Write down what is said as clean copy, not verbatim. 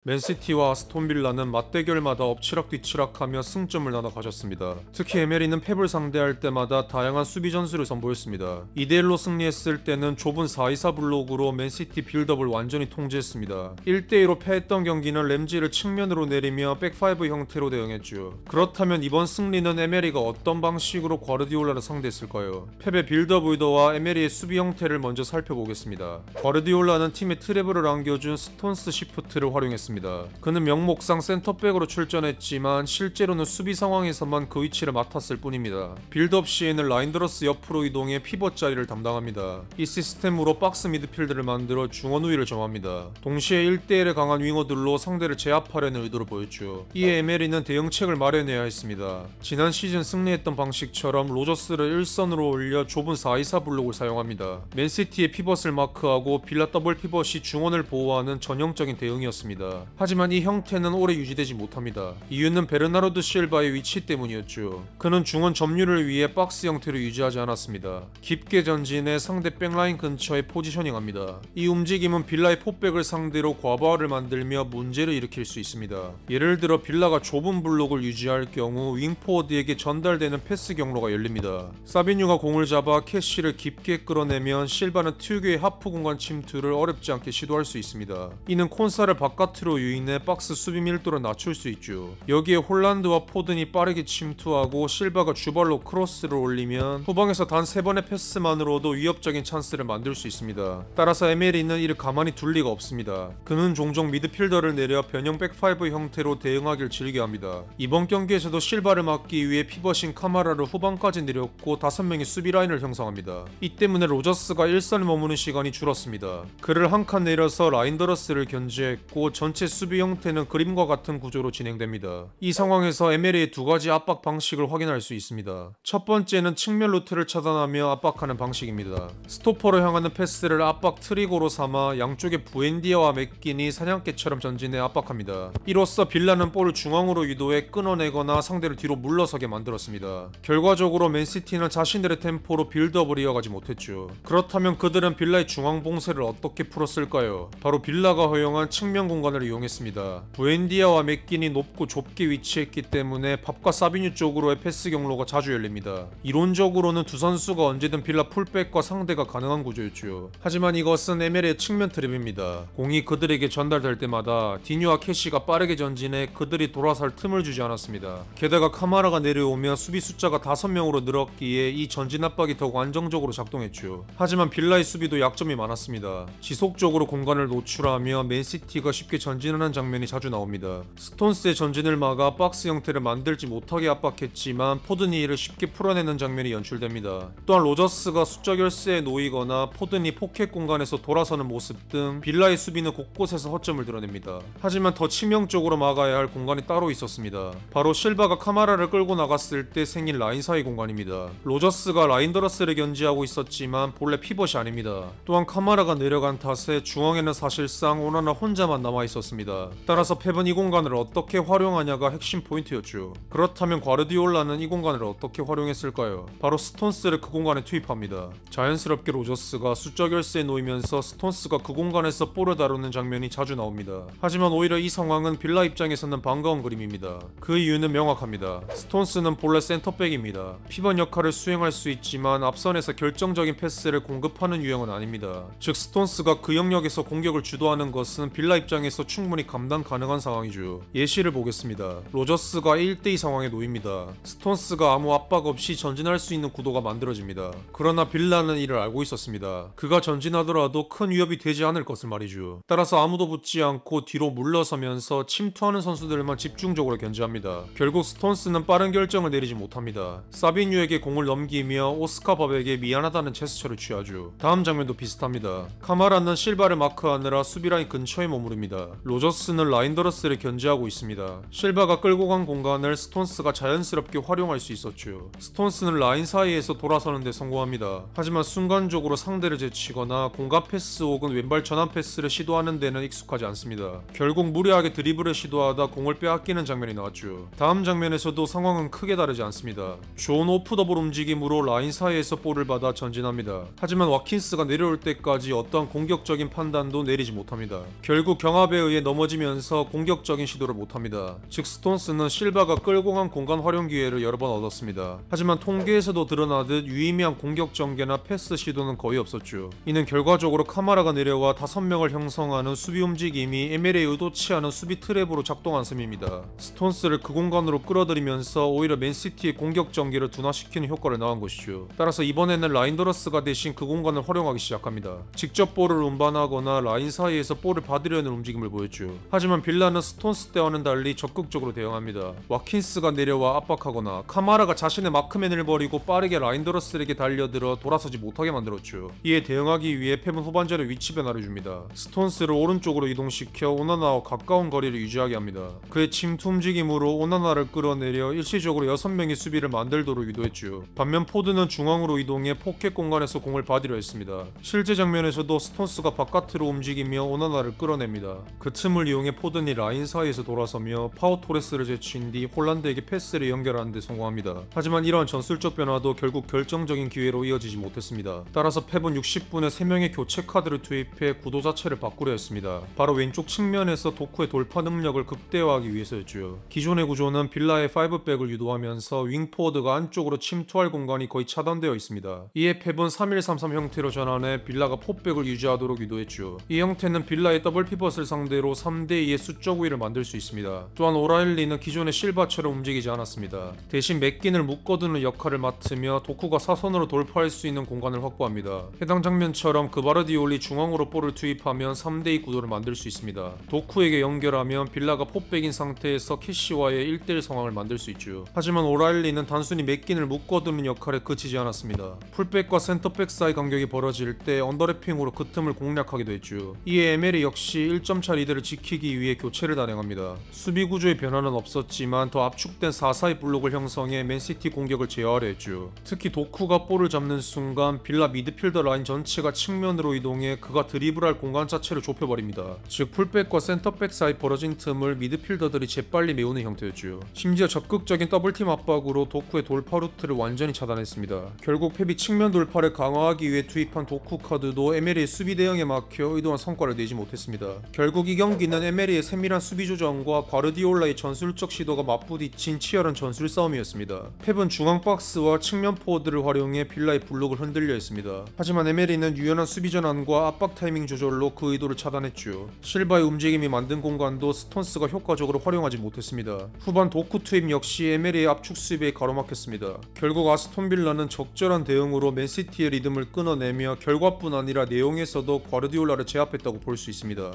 맨시티와 아스톤빌라는 맞대결마다 엎치락뒤치락하며 승점을 나눠 가졌습니다. 특히 에메리는 펩을 상대할 때마다 다양한 수비 전술을 선보였습니다. 2대1로 승리했을 때는 좁은 4-2-4 블록으로 맨시티 빌드업을 완전히 통제했습니다. 1대2로 패했던 경기는 램지를 측면으로 내리며 백5 형태로 대응했죠. 그렇다면 이번 승리는 에메리가 어떤 방식으로 과르디올라를 상대했을까요? 펩의 빌드업 의도와 에메리의 수비 형태를 먼저 살펴보겠습니다. 과르디올라는 팀에 트래블을 안겨준 스톤스 시프트를 활용했습니다. 그는 명목상 센터백으로 출전했지만 실제로는 수비 상황에서만 그 위치를 맡았을 뿐입니다. 빌드업 시에는 라인드러스 옆으로 이동해 피벗 자리를 담당합니다. 이 시스템으로 박스 미드필드를 만들어 중원 우위를 점합니다. 동시에 1대1에 강한 윙어들로 상대를 제압하려는 의도를 보였죠. 이에 에메리는 대응책을 마련해야 했습니다. 지난 시즌 승리했던 방식처럼 로저스를 1선으로 올려 좁은 4-2-4 블록을 사용합니다. 맨시티의 피벗을 마크하고 빌라 더블 피벗이 중원을 보호하는 전형적인 대응이었습니다. 하지만 이 형태는 오래 유지되지 못합니다. 이유는 베르나르도 실바의 위치 때문이었죠. 그는 중원 점유를 위해 박스 형태를 유지하지 않았습니다. 깊게 전진해 상대 백라인 근처에 포지셔닝합니다. 이 움직임은 빌라의 포백을 상대로 과부하를 만들며 문제를 일으킬 수 있습니다. 예를 들어 빌라가 좁은 블록을 유지할 경우 윙포워드에게 전달되는 패스 경로가 열립니다. 사비뉴가 공을 잡아 캐시를 깊게 끌어내면 실바는 특유의 하프 공간 침투를 어렵지 않게 시도할 수 있습니다. 이는 콘사를 바깥으로 유인해 박스 수비 밀도를 낮출 수 있죠. 여기에 홀란드와 포든이 빠르게 침투하고 실바가 주발로 크로스를 올리면 후방에서 단 3번의 패스만으로도 위협적인 찬스를 만들 수 있습니다. 따라서 에메리는 이를 가만히 둘 리가 없습니다. 그는 종종 미드필더를 내려 변형 백5 형태로 대응하길 즐겨합니다. 이번 경기에서도 실바를 막기 위해 피벗인 카마라를 후방까지 내렸고 5명의 수비 라인을 형성합니다. 이 때문에 로저스가 1선에 머무는 시간이 줄었습니다. 그를 한 칸 내려서 라인더러스를 견제했고 전체 수비 형태는 그림과 같은 구조로 진행됩니다. 이 상황에서 에메리의 두 가지 압박 방식을 확인할 수 있습니다. 첫 번째는 측면 루트를 차단하며 압박하는 방식입니다. 스토퍼로 향하는 패스를 압박 트리거로 삼아 양쪽의 부엔디아와 맥긴이 사냥개처럼 전진해 압박합니다. 이로써 빌라는 볼을 중앙으로 유도해 끊어내거나 상대를 뒤로 물러서게 만들었습니다. 결과적으로 맨시티는 자신들의 템포로 빌드업을 이어가지 못했죠. 그렇다면 그들은 빌라의 중앙 봉쇄를 어떻게 풀었을까요? 바로 빌라가 허용한 측면 공간을 이용했습니다. 부엔디아와 맥긴이 높고 좁게 위치했기 때문에 팝과 사비뉴 쪽으로의 패스 경로가 자주 열립니다. 이론적으로는 두 선수가 언제든 빌라 풀백과 상대가 가능한 구조였죠. 하지만 이것은 에메리의 측면 트랩입니다. 공이 그들에게 전달될 때마다 디뉴와 캐시가 빠르게 전진해 그들이 돌아설 틈을 주지 않았습니다. 게다가 카마라가 내려오며 수비 숫자가 5명으로 늘었기에 이 전진 압박이 더욱 안정적으로 작동했죠. 하지만 빌라의 수비도 약점이 많았습니다. 지속적으로 공간을 노출하며 맨시티가 쉽게 전진하는 장면이 자주 나옵니다. 스톤스의 전진을 막아 박스 형태를 만들지 못하게 압박했지만 포든이 이를 쉽게 풀어내는 장면이 연출됩니다. 또한 로저스가 수적 열세에 놓이거나 포든이 포켓 공간에서 돌아서는 모습 등 빌라의 수비는 곳곳에서 허점을 드러냅니다. 하지만 더 치명적으로 막아야 할 공간이 따로 있었습니다. 바로 실바가 카마라를 끌고 나갔을 때 생긴 라인 사이 공간입니다. 로저스가 라인더러스를 견제하고 있었지만 본래 피벗이 아닙니다. 또한 카마라가 내려간 탓에 중앙에는 사실상 오나나 혼자만 남아있었습니다. 따라서 펩은 이 공간을 어떻게 활용하냐가 핵심 포인트였죠. 그렇다면 과르디올라는 이 공간을 어떻게 활용했을까요? 바로 스톤스를 그 공간에 투입합니다. 자연스럽게 로저스가 수적 열세에 놓이면서 스톤스가 그 공간에서 볼을 다루는 장면이 자주 나옵니다. 하지만 오히려 이 상황은 빌라 입장에서는 반가운 그림입니다. 그 이유는 명확합니다. 스톤스는 본래 센터백입니다. 피벗 역할을 수행할 수 있지만 앞선에서 결정적인 패스를 공급하는 유형은 아닙니다. 즉 스톤스가 그 영역에서 공격을 주도하는 것은 빌라 입장에서 충분히 감당 가능한 상황이죠. 예시를 보겠습니다. 로저스가 1대2 상황에 놓입니다. 스톤스가 아무 압박 없이 전진할 수 있는 구도가 만들어집니다. 그러나 빌라는 이를 알고 있었습니다. 그가 전진하더라도 큰 위협이 되지 않을 것을 말이죠. 따라서 아무도 붙지 않고 뒤로 물러서면서 침투하는 선수들만 집중적으로 견제합니다. 결국 스톤스는 빠른 결정을 내리지 못합니다. 사비뉴에게 공을 넘기며 오스카 밥에게 미안하다는 제스처를 취하죠. 다음 장면도 비슷합니다. 카마라는 실바를 마크하느라 수비라인 근처에 머무릅니다. 로저스는 라인더러스를 견제하고 있습니다. 실바가 끌고 간 공간을 스톤스가 자연스럽게 활용할 수 있었죠. 스톤스는 라인 사이에서 돌아서는 데 성공합니다. 하지만 순간적으로 상대를 제치거나 공간 패스 혹은 왼발 전환 패스를 시도하는 데는 익숙하지 않습니다. 결국 무리하게 드리블을 시도하다 공을 빼앗기는 장면이 나왔죠. 다음 장면에서도 상황은 크게 다르지 않습니다. 좋은 오프더볼 움직임으로 라인 사이에서 볼을 받아 전진합니다. 하지만 와킨스가 내려올 때까지 어떠한 공격적인 판단도 내리지 못합니다. 결국 경합에 의해 넘어지면서 공격적인 시도를 못합니다. 즉 스톤스는 실바가 끌고 간 공간 활용 기회를 여러 번 얻었습니다. 하지만 통계에서도 드러나듯 유의미한 공격 전개나 패스 시도는 거의 없었죠. 이는 결과적으로 카마라가 내려와 5명을 형성하는 수비 움직임이 에메리의 의도치 않은 수비 트랩으로 작동한 셈입니다. 스톤스를 그 공간으로 끌어들이면서 오히려 맨시티의 공격 전개를 둔화시키는 효과를 낳은 것이죠. 따라서 이번에는 라인더러스가 대신 그 공간을 활용하기 시작합니다. 직접 볼을 운반하거나 라인 사이에서 볼을 받으려는 움직임을 보였죠. 하지만 빌라는 스톤스 때와는 달리 적극적으로 대응합니다. 와킨스가 내려와 압박하거나 카마라가 자신의 마크맨을 버리고 빠르게 라인더러스에게 달려들어 돌아서지 못하게 만들었죠. 이에 대응하기 위해 펩은 후반전에 위치 변화를 줍니다. 스톤스를 오른쪽으로 이동시켜 오나나와 가까운 거리를 유지하게 합니다. 그의 침투 움직임으로 오나나를 끌어내려 일시적으로 6명의 수비를 만들도록 유도했죠. 반면 포드는 중앙으로 이동해 포켓 공간에서 공을 받으려 했습니다. 실제 장면에서도 스톤스가 바깥으로 움직이며 오나나를 끌어냅니다. 그 틈을 이용해 포든이 라인 사이에서 돌아서며 파우 토레스를 제친 뒤 홀란드에게 패스를 연결하는 데 성공합니다. 하지만 이러한 전술적 변화도 결국 결정적인 기회로 이어지지 못했습니다. 따라서 펩은 60분에 3명의 교체 카드를 투입해 구도 자체를 바꾸려 했습니다. 바로 왼쪽 측면에서 도쿠의 돌파 능력을 극대화하기 위해서였죠. 기존의 구조는 빌라의 5백을 유도하면서 윙포워드가 안쪽으로 침투할 공간이 거의 차단되어 있습니다. 이에 펩은 3-1-3-3 형태로 전환해 빌라가 4백을 유지하도록 유도했죠. 이 형태는 빌라의 더블 피벗을 상대로 3대2의 수적 우위를 만들 수 있습니다. 또한 오라일리는 기존의 실바처럼 움직이지 않았습니다. 대신 맥긴을 묶어두는 역할을 맡으며 도쿠가 사선으로 돌파할 수 있는 공간을 확보합니다. 해당 장면처럼 그바르디올리 중앙으로 볼을 투입하면 3대2 구도를 만들 수 있습니다. 도쿠에게 연결하면 빌라가 4백인 상태에서 캐시와의 1대1 상황을 만들 수 있죠. 하지만 오라일리는 단순히 맥긴을 묶어두는 역할에 그치지 않았습니다. 풀백과 센터백 사이 간격이 벌어질 때 언더래핑으로 그 틈을 공략하기도 했죠. 이에 에메리 역시 1점차 리드를 지키기 위해 교체를 단행합니다. 수비 구조의 변화는 없었지만 더 압축된 4-4의 블록을 형성해 맨시티 공격을 제어하려 했죠. 특히 도쿠가 볼을 잡는 순간 빌라 미드필더 라인 전체가 측면으로 이동해 그가 드리블할 공간 자체를 좁혀버립니다. 즉 풀백과 센터백 사이 벌어진 틈을 미드필더들이 재빨리 메우는 형태였죠. 심지어 적극적인 더블팀 압박으로 도쿠의 돌파 루트를 완전히 차단했습니다. 결국 펩이 측면 돌파를 강화하기 위해 투입한 도쿠 카드도 에메리의 수비 대응에 막혀 의도한 성과를 내지 못했습니다. 결국 이 경기는 에메리의 세밀한 수비 조정과 과르디올라의 전술적 시도가 맞부딪힌 치열한 전술 싸움이었습니다. 펩은 중앙 박스와 측면 포워드를 활용해 빌라의 블록을 흔들려 했습니다. 하지만 에메리는 유연한 수비 전환과 압박 타이밍 조절로 그 의도를 차단했죠. 실바의 움직임이 만든 공간도 스톤스가 효과적으로 활용하지 못했습니다. 후반 도쿠 투입 역시 에메리의 압축 수비에 가로막혔습니다. 결국 아스톤 빌라는 적절한 대응으로 맨시티의 리듬을 끊어내며 결과뿐 아니라 내용에서도 과르디올라를 제압했다고 볼 수 있습니다.